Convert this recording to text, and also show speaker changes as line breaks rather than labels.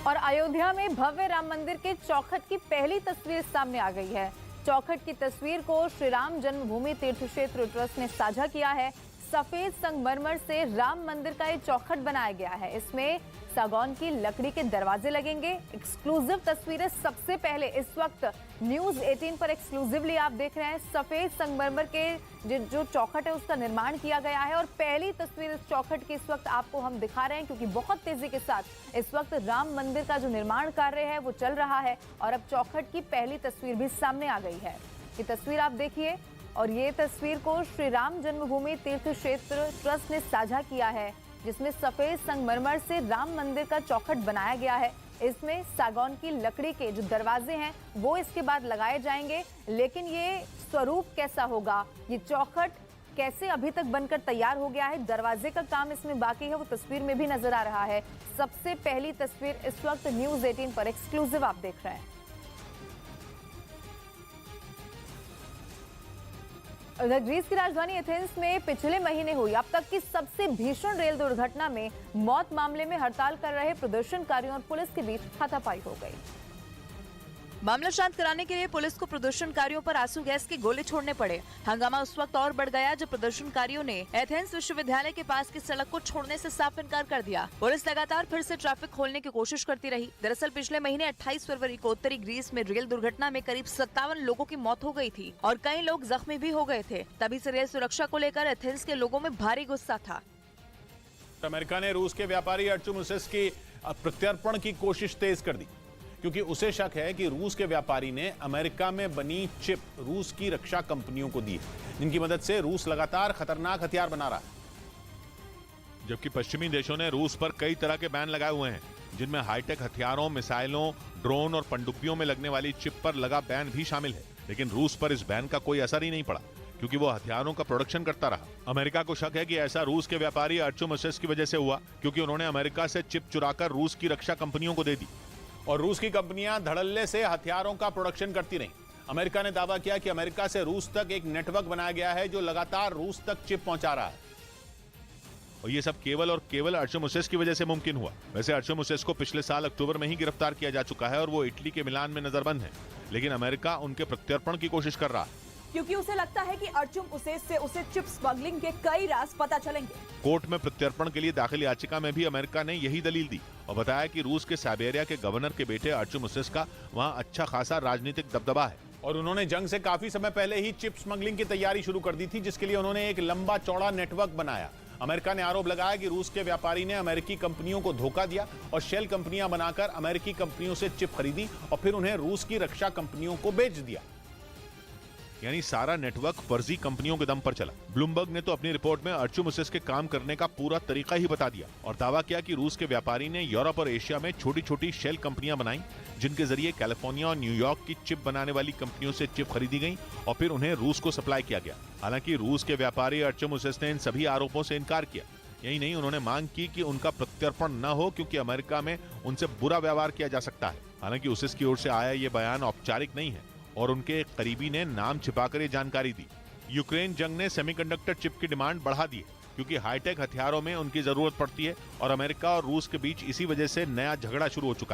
और अयोध्या में भव्य राम मंदिर के चौखट की पहली तस्वीर सामने आ गई है। चौखट की तस्वीर को श्री राम जन्मभूमि तीर्थ क्षेत्र ट्रस्ट ने साझा किया है। सफेद संगमरमर से राम मंदिर का ये चौखट बनाया गया है। इसमें सागौन की लकड़ी के दरवाजे लगेंगे। एक्सक्लूसिव तस्वीरें सबसे पहले इस वक्त न्यूज 18 पर एक्सक्लूसिवली आप देख रहे हैं। सफेद संगमरमर के जो चौखट है उसका निर्माण किया गया है और पहली तस्वीर इस चौखट की इस वक्त आपको हम दिखा रहे हैं, क्योंकि बहुत तेजी के साथ इस वक्त राम मंदिर का जो निर्माण कार्य है वो चल रहा है और अब चौखट की पहली तस्वीर भी सामने आ गई है। ये तस्वीर आप देखिए और ये तस्वीर को श्री राम जन्मभूमि तीर्थ क्षेत्र ट्रस्ट ने साझा किया है, जिसमें सफेद संगमरमर से राम मंदिर का चौखट बनाया गया है। इसमें सागौन की लकड़ी के जो दरवाजे हैं वो इसके बाद लगाए जाएंगे, लेकिन ये स्वरूप कैसा होगा, ये चौखट कैसे अभी तक बनकर तैयार हो गया है, दरवाजे का काम इसमें बाकी है, वो तस्वीर में भी नजर आ रहा है। सबसे पहली तस्वीर इस वक्त न्यूज 18 पर एक्सक्लूसिव आप देख रहे हैं। ग्रीस की राजधानी एथेंस में पिछले महीने हुई अब तक की सबसे भीषण रेल दुर्घटना में मौत मामले में हड़ताल कर रहे प्रदर्शनकारियों और पुलिस के बीच हाथापाई हो गई।
मामला शांत कराने के लिए पुलिस को प्रदर्शनकारियों पर आंसू गैस के गोले छोड़ने पड़े। हंगामा उस वक्त और बढ़ गया जब प्रदर्शनकारियों ने एथेंस विश्वविद्यालय के पास की सड़क को छोड़ने से साफ इनकार कर दिया। पुलिस लगातार फिर से ट्रैफिक खोलने की कोशिश करती रही। दरअसल पिछले महीने 28 फरवरी को उत्तरी ग्रीस में रेल दुर्घटना में करीब 57 लोगों की मौत हो गई थी और कई लोग जख्मी भी हो गए थे। तभी से रेल सुरक्षा को लेकर एथेंस के लोगों में भारी गुस्सा था।
अमेरिका ने रूस के व्यापारी अर्चुमुसिस की प्रत्यर्पण की कोशिश तेज कर दी, क्योंकि उसे शक है कि रूस के व्यापारी ने अमेरिका में बनी चिप रूस की रक्षा कंपनियों को दी है, जिनकी मदद से रूस लगातार खतरनाक हथियार बना रहा है।
जबकि पश्चिमी देशों ने रूस पर कई तरह के बैन लगाए हुए हैं, जिनमें हाईटेक हथियारों, मिसाइलों, ड्रोन और पनडुब्बियों में लगने वाली चिप पर लगा बैन भी शामिल है। लेकिन रूस पर इस बैन का कोई असर ही नहीं पड़ा, क्योंकि वो हथियारों का प्रोडक्शन करता रहा। अमेरिका को शक है कि ऐसा रूस के व्यापारी अर्चुमुसिस की वजह से हुआ, क्योंकि उन्होंने अमेरिका से चिप चुराकर रूस की रक्षा कंपनियों को दे दी
और रूस की कंपनियां धड़ल्ले से हथियारों का प्रोडक्शन करती रहीं। अमेरिका ने दावा किया कि अमेरिका से रूस तक एक नेटवर्क बनाया गया है जो लगातार रूस तक चिप पहुंचा रहा है।
और ये सब केवल और केवल अर्चुमुसिस की वजह से मुमकिन हुआ। वैसे अर्चुमुसिस को पिछले साल अक्टूबर में ही गिरफ्तार किया जा चुका है और वो इटली के मिलान में नजरबंद है, लेकिन अमेरिका उनके प्रत्यर्पण की कोशिश कर रहा है,
क्योंकि उसे लगता है कि अर्चुमुसिस से उसे चिप स्मगलिंग के कई राज पता चलेंगे।
कोर्ट में प्रत्यर्पण के लिए दाखिल याचिका में भी अमेरिका ने यही दलील दी और बताया कि रूस के साइबेरिया के गवर्नर के बेटे अर्चुमुसिस का वहां अच्छा खासा राजनीतिक दबदबा है
और उन्होंने जंग से काफी समय पहले ही चिप स्मगलिंग की तैयारी शुरू कर दी थी, जिसके लिए उन्होंने एक लंबा चौड़ा नेटवर्क बनाया। अमेरिका ने आरोप लगाया कि रूस के व्यापारी ने अमेरिकी कंपनियों को धोखा दिया और शेल कंपनियां बनाकर अमेरिकी कंपनियों से चिप खरीदी और फिर उन्हें रूस की रक्षा कंपनियों को बेच दिया।
यानी सारा नेटवर्क फर्जी कंपनियों के दम पर चला। ब्लूमबर्ग ने तो अपनी रिपोर्ट में अर्चुमुसिस के काम करने का पूरा तरीका ही बता दिया और दावा किया कि रूस के व्यापारी ने यूरोप और एशिया में छोटी छोटी शेल कंपनियां बनाई, जिनके जरिए कैलिफोर्निया और न्यूयॉर्क की चिप बनाने वाली कंपनियों से चिप खरीदी गई और फिर उन्हें रूस को सप्लाई किया गया। हालांकि रूस के व्यापारी अर्चुमुसिस ने इन सभी आरोपों से इनकार किया। यही नहीं, उन्होंने मांग की कि उनका प्रत्यर्पण न हो, क्योंकि अमेरिका में उनसे बुरा व्यवहार किया जा सकता है। हालांकि उसिस की ओर से आया ये बयान औपचारिक नहीं है और उनके एक करीबी ने नाम छिपाकर ये जानकारी दी। यूक्रेन जंग ने सेमीकंडक्टर चिप की डिमांड बढ़ा दी है, क्योंकि हाईटेक हथियारों में उनकी जरूरत पड़ती है और अमेरिका और रूस के बीच इसी वजह से नया झगड़ा शुरू हो चुका है।